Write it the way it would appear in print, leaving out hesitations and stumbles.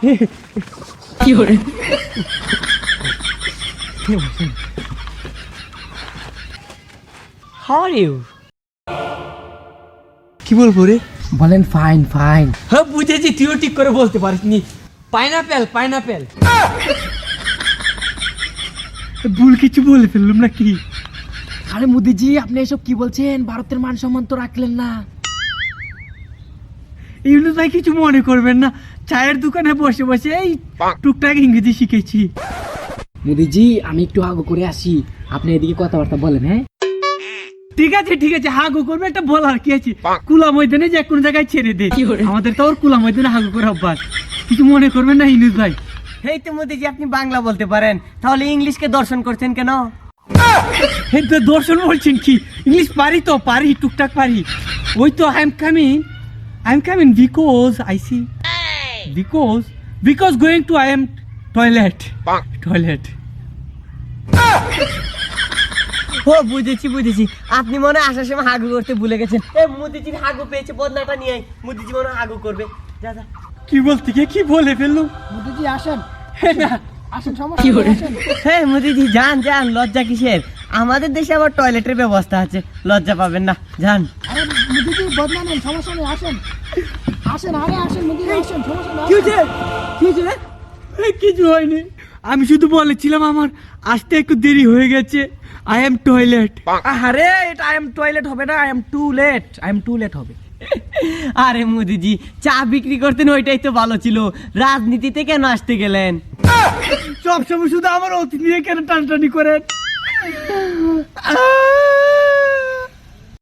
কি করে how are you কি বলবো রে? বলেন ফাইন ফাইন। হ্যাঁ বুঝেছি, তুইও ঠিক করে বলতে পারিসনি। Pineapple pineapple. ভুল কিছু বলে ফেললাম নাকি? আরে মোদিজি আপনি এসব কি বলছেন? ভারতের মান সম্মান তো রাখলেন না। ইউনুস ভাই কিছু মনে করবেন না, চায়ের দোকানে বসে বসে এই টুকটাক ইংরেজি শিখেছি। মোদিজি আমি একটু আগু করে আসি, আপনি এদিকে কথাবার্তা বলেন। হ্যাঁ ঠিক আছে, হাগু করবে একটা বলার কি আছে? কুলা ময়দানে যে কোনো জায়গায় ছেড়ে দে, আমাদের তো ওর কুলা ময়দানে হাগু করে অভ্যাস। কিছু মনে করবেন না ইউনুস ভাই। এই তো মোদিজি আপনি বাংলা বলতে পারেন, তাহলে ইংলিশকে দর্শন করছেন কেন? এই তো দর্শন বলছেন কি? ইংলিশ পারি তো, পারি টুকটাক পারি। ওই তো I am coming because I see because going to I am toilet. ও বুঝেছি, আপনি মনে হয় আসার সময় হাগু করতে ভুলে গেছেন। এই মোদিজির হাগু পেয়েছে, বদনাটা নিয়ে আয়। মোদিজি মনে হয় হাগু করবে, যা। কি বলতে গিয়ে কি বলে ফেললুম? মোদিজি আসেন না আসেন, সমস্যা নেই। হ্যাঁ মোদিজি যান, লজ্জা কিসের? আমাদের দেশে আবার টয়লেটের ব্যবস্থা আছে, লজ্জা পাবেন না, যান। আরে মোদিজি বদনা নেন, সমস্যা নেই, আসেন আরে আসেন মোদিজি আসেন, সমস্যা নেই। কি হয়েছে রে? কিছু হয়নি, আমি শুধু বলেছিলাম আমার আসতে একটু দেরি হয়ে গেছে। I am toilet. আরে এটা আই এম টয়লেট হবে না, আই এম টু লেট হবে। আরে মোদিজি চা বিক্রি করতেন, ওইটাই তো ভালো ছিল। রাজনীতিতে কেন আসতে গেলেন? সবসময় শুধু আমার অতিথি নিয়ে কেন টানটানি করেন?